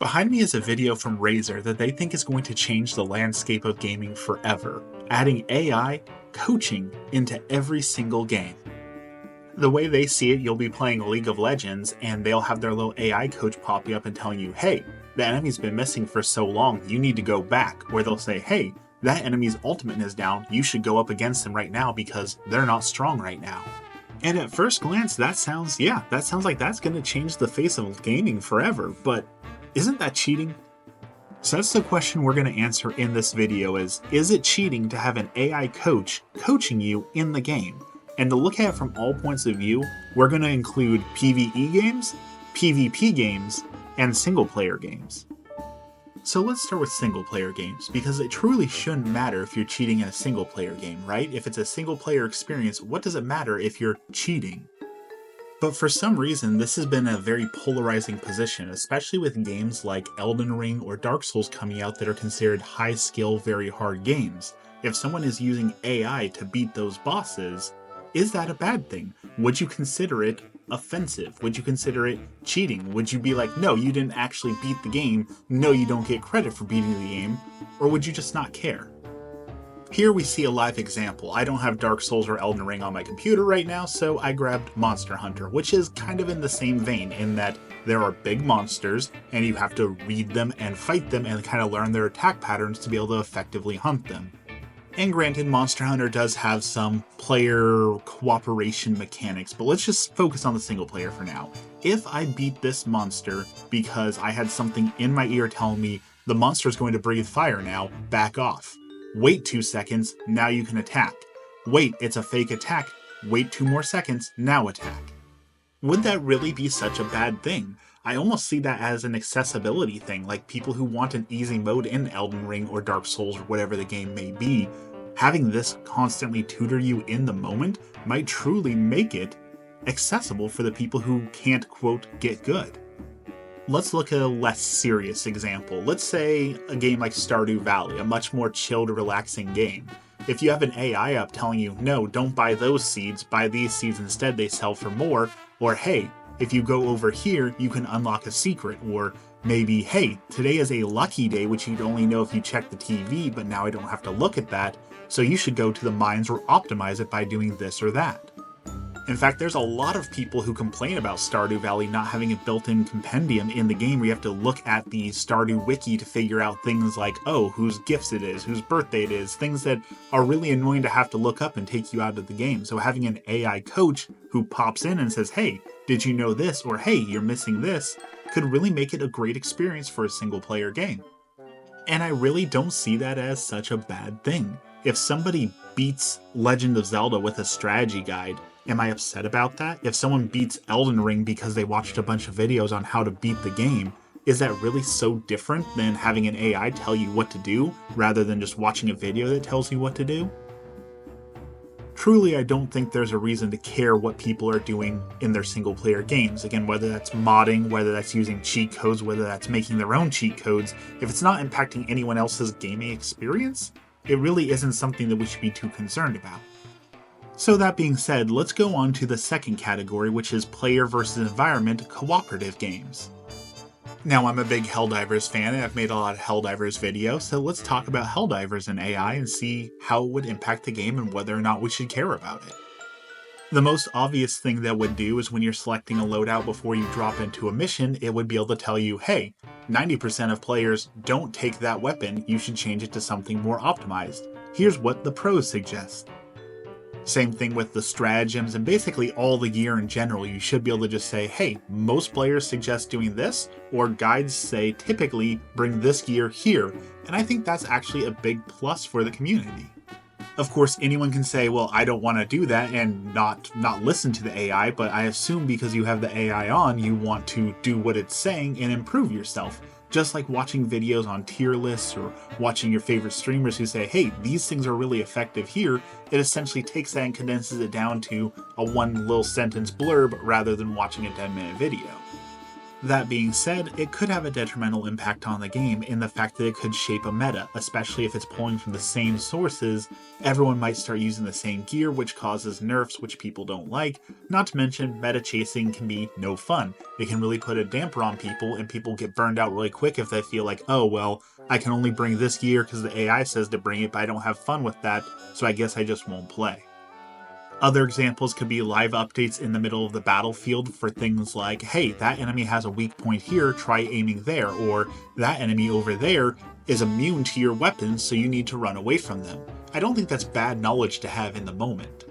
Behind me is a video from Razer that they think is going to change the landscape of gaming forever, adding AI coaching into every single game. The way they see it, you'll be playing League of Legends and they'll have their little AI coach popping up and telling you, hey, the enemy's been missing for so long, you need to go back. Or they'll say, hey, that enemy's ultimate is down, you should go up against them right now because they're not strong right now. And at first glance, that sounds like that's going to change the face of gaming forever, but isn't that cheating? So that's the question we're going to answer in this video is it cheating to have an AI coach coaching you in the game? And to look at it from all points of view, we're going to include PvE games, PvP games, and single player games. So let's start with single player games, because it truly shouldn't matter if you're cheating in a single player game, right? If it's a single player experience, what does it matter if you're cheating? But for some reason, this has been a very polarizing position, especially with games like Elden Ring or Dark Souls coming out that are considered high skill, very hard games. If someone is using AI to beat those bosses, is that a bad thing? Would you consider it offensive? Would you consider it cheating? Would you be like, no, you didn't actually beat the game, no, you don't get credit for beating the game, or would you just not care? Here we see a live example. I don't have Dark Souls or Elden Ring on my computer right now, so I grabbed Monster Hunter, which is kind of in the same vein in that there are big monsters and you have to read them and fight them and kind of learn their attack patterns to be able to effectively hunt them. And granted, Monster Hunter does have some player cooperation mechanics, but let's just focus on the single player for now. If I beat this monster because I had something in my ear telling me the monster is going to breathe fire now, back off. Wait 2 seconds, now you can attack. Wait, it's a fake attack. Wait 2 more seconds, now attack. Would that really be such a bad thing? I almost see that as an accessibility thing, like people who want an easy mode in Elden Ring or Dark Souls or whatever the game may be. Having this constantly tutor you in the moment might truly make it accessible for the people who can't, quote, get good. Let's look at a less serious example. Let's say a game like Stardew Valley, a much more chilled, relaxing game. If you have an AI up telling you, no, don't buy those seeds, buy these seeds instead, they sell for more, or hey, if you go over here, you can unlock a secret, or maybe, hey, today is a lucky day, which you'd only know if you check the TV, but now I don't have to look at that, so you should go to the mines or optimize it by doing this or that. In fact, there's a lot of people who complain about Stardew Valley not having a built-in compendium in the game where you have to look at the Stardew wiki to figure out things like, oh, whose gifts it is, whose birthday it is, things that are really annoying to have to look up and take you out of the game. So having an AI coach who pops in and says, hey, did you know this? Or hey, you're missing this, could really make it a great experience for a single-player game. And I really don't see that as such a bad thing. If somebody beats Legend of Zelda with a strategy guide, am I upset about that? If someone beats Elden Ring because they watched a bunch of videos on how to beat the game, is that really so different than having an AI tell you what to do rather than just watching a video that tells you what to do? Truly, I don't think there's a reason to care what people are doing in their single-player games. Again, whether that's modding, whether that's using cheat codes, whether that's making their own cheat codes, if it's not impacting anyone else's gaming experience, it really isn't something that we should be too concerned about. So that being said, let's go on to the second category, which is player versus environment cooperative games. Now, I'm a big Helldivers fan, and I've made a lot of Helldivers videos, so let's talk about Helldivers and AI and see how it would impact the game and whether or not we should care about it. The most obvious thing that would do is when you're selecting a loadout before you drop into a mission, it would be able to tell you, hey, 90% of players don't take that weapon, you should change it to something more optimized. Here's what the pros suggest. Same thing with the stratagems and basically all the gear in general. You should be able to just say, hey, most players suggest doing this, or guides say typically bring this gear here. And I think that's actually a big plus for the community. Of course, anyone can say, well, I don't want to do that and not listen to the AI, but I assume because you have the AI on, you want to do what it's saying and improve yourself. Just like watching videos on tier lists or watching your favorite streamers who say, hey, these things are really effective here, it essentially takes that and condenses it down to a one little sentence blurb rather than watching a 10-minute video. That being said, it could have a detrimental impact on the game in the fact that it could shape a meta, especially if it's pulling from the same sources. Everyone might start using the same gear, which causes nerfs which people don't like. Not to mention, meta chasing can be no fun. It can really put a damper on people, and people get burned out really quick if they feel like, oh well, I can only bring this gear because the AI says to bring it, but I don't have fun with that, so I guess I just won't play. Other examples could be live updates in the middle of the battlefield for things like, hey, that enemy has a weak point here, try aiming there, or that enemy over there is immune to your weapons, so you need to run away from them. I don't think that's bad knowledge to have in the moment.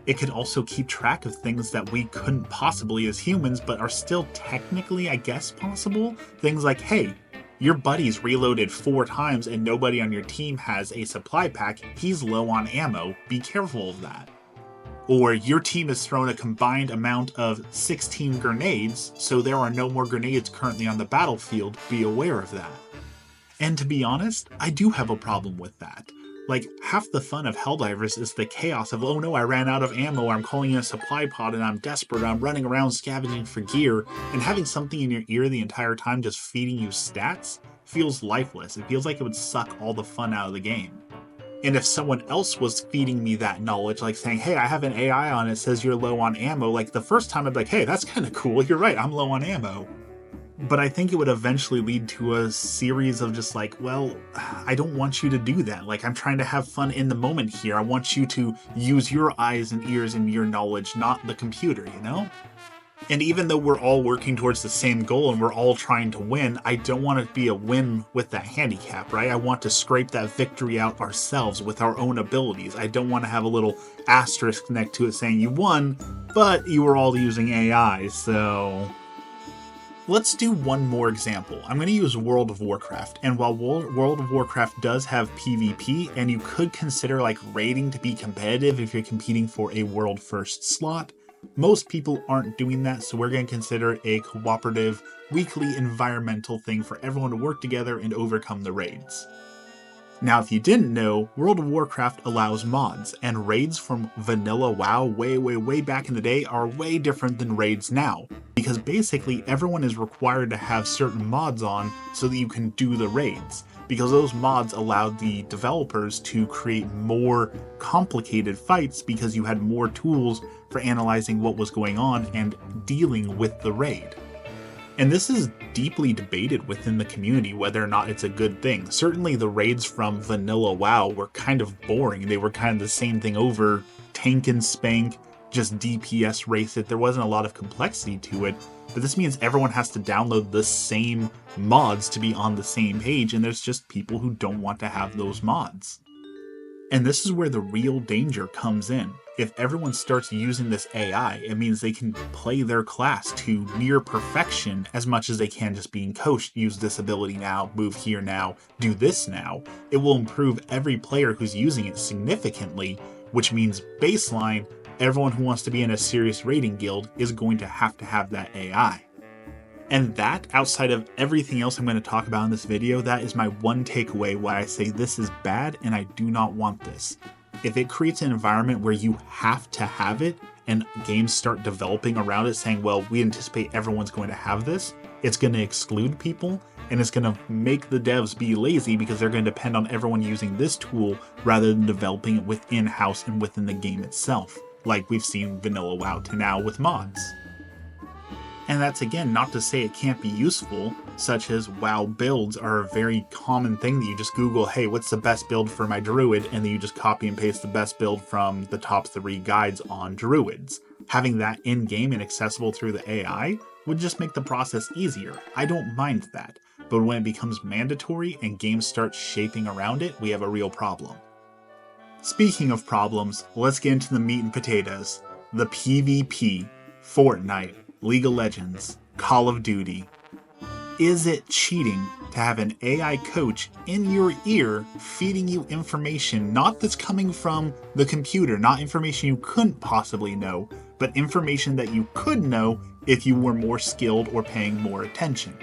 It could also keep track of things that we couldn't possibly as humans, but are still technically, I guess, possible. Things like, hey, your buddy's reloaded 4 times and nobody on your team has a supply pack, he's low on ammo, be careful of that. Or your team has thrown a combined amount of 16 grenades, so there are no more grenades currently on the battlefield, be aware of that. And to be honest, I do have a problem with that. Like, half the fun of Helldivers is the chaos of, oh no, I ran out of ammo, I'm calling in a supply pod and I'm desperate, I'm running around scavenging for gear, and having something in your ear the entire time just feeding you stats feels lifeless. It feels like it would suck all the fun out of the game. And if someone else was feeding me that knowledge, like saying, hey, I have an AI on it, says you're low on ammo, like the first time I'd be like, hey, that's kind of cool, you're right, I'm low on ammo. But I think it would eventually lead to a series of just like, well, I don't want you to do that. Like, I'm trying to have fun in the moment here. I want you to use your eyes and ears and your knowledge, not the computer, you know? And even though we're all working towards the same goal and we're all trying to win, I don't want it to be a win with that handicap, right? I want to scrape that victory out ourselves with our own abilities. I don't want to have a little asterisk next to it saying you won, but you were all using AI, so... Let's do one more example. I'm going to use World of Warcraft, and while World of Warcraft does have PvP, and you could consider like raiding to be competitive if you're competing for a world first slot, most people aren't doing that, so we're going to consider a cooperative, weekly environmental thing for everyone to work together and overcome the raids. Now, if you didn't know, World of Warcraft allows mods, and raids from vanilla WoW way back in the day are way different than raids now, because basically everyone is required to have certain mods on so that you can do the raids, because those mods allowed the developers to create more complicated fights because you had more tools for analyzing what was going on and dealing with the raid. And this is deeply debated within the community whether or not it's a good thing. Certainly the raids from vanilla WoW were kind of boring. They were kind of the same thing over, tank and spank, just DPS race it. There wasn't a lot of complexity to it, but this means everyone has to download the same mods to be on the same page, and there's just people who don't want to have those mods. And this is where the real danger comes in. If everyone starts using this AI, it means they can play their class to near perfection as much as they can just being coached. Use this ability now, move here now, do this now. It will improve every player who's using it significantly, which means baseline, everyone who wants to be in a serious raiding guild is going to have that AI. And that, outside of everything else I'm going to talk about in this video, that is my one takeaway why I say this is bad and I do not want this. If it creates an environment where you have to have it and games start developing around it saying, well, we anticipate everyone's going to have this, it's going to exclude people and it's going to make the devs be lazy because they're going to depend on everyone using this tool rather than developing it within house and within the game itself, like we've seen vanilla WoW to now with mods. And that's again not to say it can't be useful, such as WoW builds are a very common thing that you just Google, hey, what's the best build for my druid? And then you just copy and paste the best build from the top 3 guides on druids. Having that in-game and accessible through the AI would just make the process easier. I don't mind that. But when it becomes mandatory and games start shaping around it, we have a real problem. Speaking of problems, let's get into the meat and potatoes. The PvP, Fortnite, League of Legends, Call of Duty. Is it cheating to have an AI coach in your ear feeding you information not that's coming from the computer, not information you couldn't possibly know, but information that you could know if you were more skilled or paying more attention?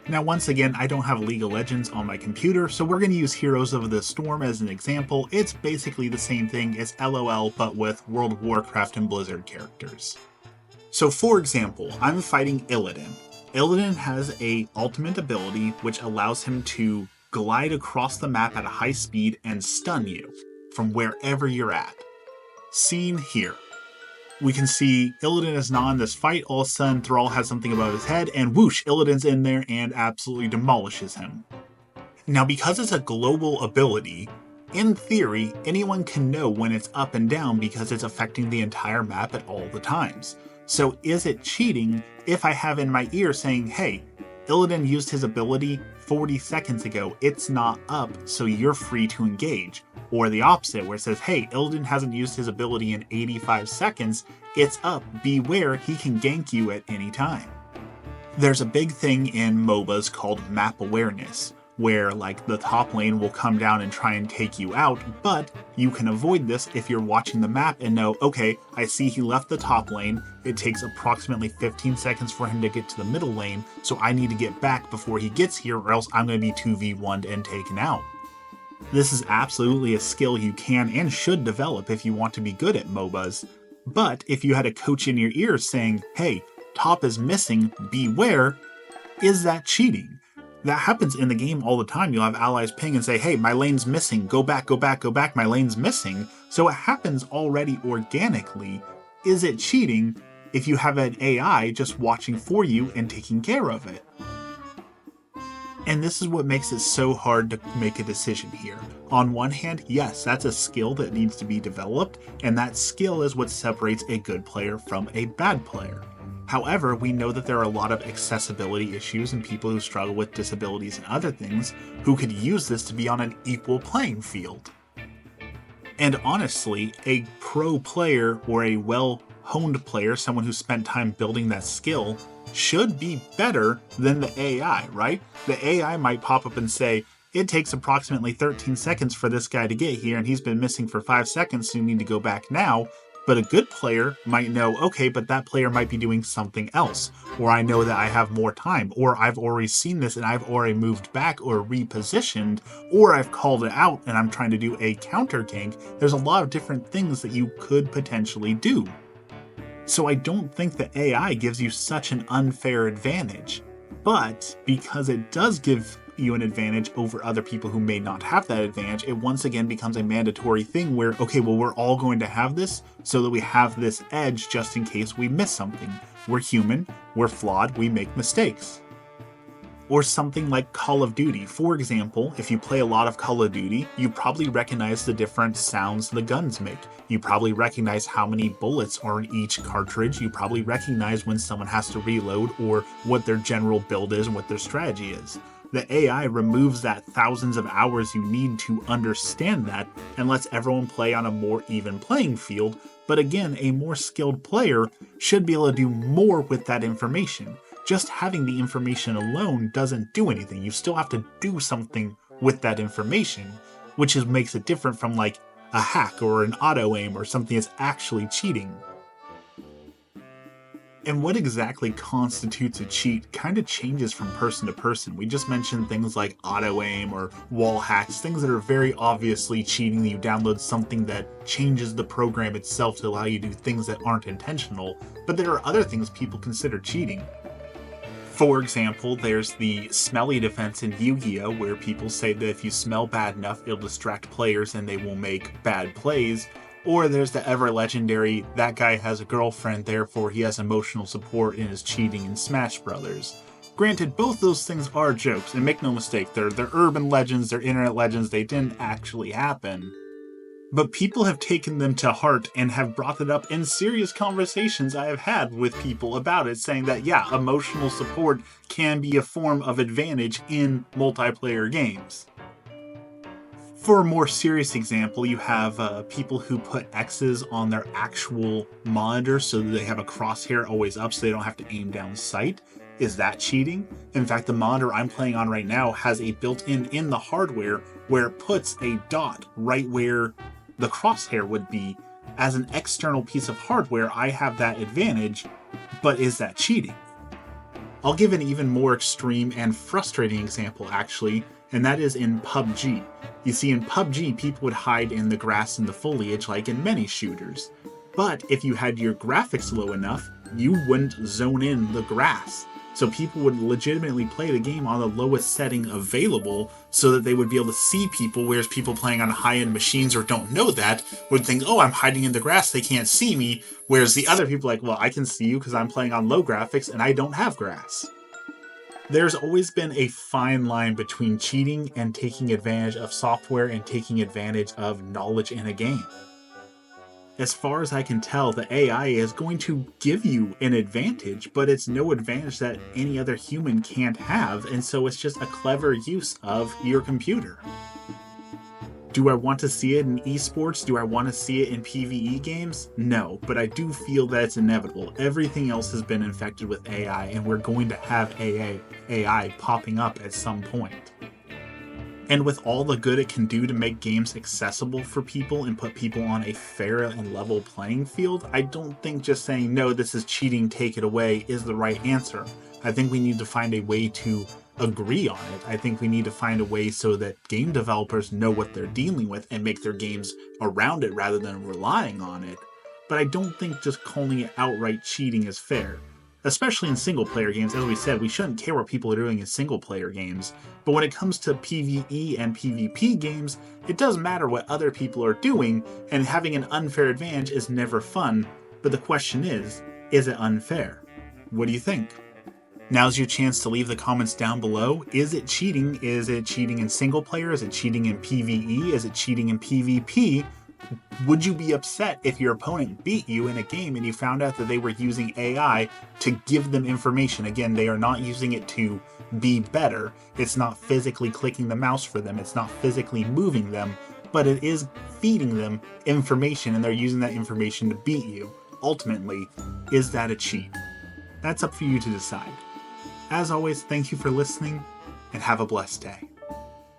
Now, once again, I don't have League of Legends on my computer, so we're going to use Heroes of the Storm as an example. It's basically the same thing as LOL, but with World of Warcraft and Blizzard characters. So for example, I'm fighting Illidan. Illidan has a ultimate ability which allows him to glide across the map at a high speed and stun you from wherever you're at. Seen here. We can see Illidan is not in this fight. All of a sudden, Thrall has something above his head, and whoosh, Illidan's in there and absolutely demolishes him. Now, because it's a global ability, in theory, anyone can know when it's up and down because it's affecting the entire map at all the times. So is it cheating if I have in my ear saying, hey, Illidan used his ability 40 seconds ago, it's not up, so you're free to engage? Or the opposite, where it says, hey, Illidan hasn't used his ability in 85 seconds, it's up, beware, he can gank you at any time. There's a big thing in MOBAs called map awareness, where like the top lane will come down and try and take you out, but you can avoid this if you're watching the map and know, okay, I see he left the top lane, it takes approximately 15 seconds for him to get to the middle lane, so I need to get back before he gets here or else I'm going to be 2v1'd and taken out. This is absolutely a skill you can and should develop if you want to be good at MOBAs, but if you had a coach in your ear saying, hey, top is missing, beware, is that cheating? That happens in the game all the time. You'll have allies ping and say, hey, my lane's missing, go back, go back, go back, my lane's missing. So it happens already organically. Is it cheating if you have an AI just watching for you and taking care of it? And this is what makes it so hard to make a decision here. On one hand, yes, that's a skill that needs to be developed, and that skill is what separates a good player from a bad player. However, we know that there are a lot of accessibility issues and people who struggle with disabilities and other things who could use this to be on an equal playing field. And honestly, a pro player or a well-honed player, someone who spent time building that skill, should be better than the AI, right? The AI might pop up and say, it takes approximately 13 seconds for this guy to get here and he's been missing for 5 seconds, so you need to go back now. But a good player might know, okay, but that player might be doing something else, or I know that I have more time, or I've already seen this and I've already moved back or repositioned, or I've called it out and I'm trying to do a counter gank. There's a lot of different things that you could potentially do. So I don't think the AI gives you such an unfair advantage, but because it does give you an advantage over other people who may not have that advantage, it once again becomes a mandatory thing where, okay, well, we're all going to have this so that we have this edge just in case we miss something. We're human, we're flawed, we make mistakes. Or something like Call of Duty. For example, if you play a lot of Call of Duty, you probably recognize the different sounds the guns make. You probably recognize how many bullets are in each cartridge. You probably recognize when someone has to reload or what their general build is and what their strategy is. The AI removes that thousands of hours you need to understand that and lets everyone play on a more even playing field. But again, a more skilled player should be able to do more with that information. Just having the information alone doesn't do anything. You still have to do something with that information, which makes it different from like a hack or an auto aim or something that's actually cheating. And what exactly constitutes a cheat kind of changes from person to person. We just mentioned things like auto aim or wall hacks, things that are very obviously cheating. You download something that changes the program itself to allow you to do things that aren't intentional, but there are other things people consider cheating. For example, there's the smelly defense in Yu-Gi-Oh! Where people say that if you smell bad enough, it'll distract players and they will make bad plays. Or there's the ever legendary, that guy has a girlfriend, therefore he has emotional support and is cheating in Smash Brothers. Granted, both those things are jokes, and make no mistake, they're urban legends, they're internet legends, they didn't actually happen. But people have taken them to heart and have brought it up in serious conversations I have had with people about it, saying that, yeah, emotional support can be a form of advantage in multiplayer games. For a more serious example, you have people who put X's on their actual monitor so that they have a crosshair always up so they don't have to aim down sight. Is that cheating? In fact, the monitor I'm playing on right now has a built-in in the hardware where it puts a dot right where the crosshair would be. As an external piece of hardware, I have that advantage, but is that cheating? I'll give an even more extreme and frustrating example, actually, and that is in PUBG. You see, in PUBG, people would hide in the grass and the foliage like in many shooters. But if you had your graphics low enough, you wouldn't zone in the grass. So people would legitimately play the game on the lowest setting available so that they would be able to see people, whereas people playing on high-end machines or don't know that would think, oh, I'm hiding in the grass, they can't see me. Whereas the other people are like, well, I can see you because I'm playing on low graphics and I don't have grass. There's always been a fine line between cheating and taking advantage of software and taking advantage of knowledge in a game. As far as I can tell, the AI is going to give you an advantage, but it's no advantage that any other human can't have, and so it's just a clever use of your computer. Do I want to see it in esports? Do I want to see it in PvE games? No, but I do feel that it's inevitable. Everything else has been infected with AI, and we're going to have AI popping up at some point. And with all the good it can do to make games accessible for people and put people on a fair and level playing field, I don't think just saying, no, this is cheating, take it away, is the right answer. I think we need to find a way to agree on it. I think we need to find a way so that game developers know what they're dealing with and make their games around it rather than relying on it. But I don't think just calling it outright cheating is fair. Especially in single-player games, as we said, we shouldn't care what people are doing in single-player games. But when it comes to PvE and PvP games, it does matter what other people are doing, and having an unfair advantage is never fun. But the question is it unfair? What do you think? Now's your chance to leave the comments down below. Is it cheating? Is it cheating in single-player? Is it cheating in PvE? Is it cheating in PvP? Would you be upset if your opponent beat you in a game and you found out that they were using AI to give them information? Again, they are not using it to be better. It's not physically clicking the mouse for them. It's not physically moving them, but it is feeding them information, and they're using that information to beat you. Ultimately, is that a cheat? That's up for you to decide. As always, thank you for listening, and have a blessed day.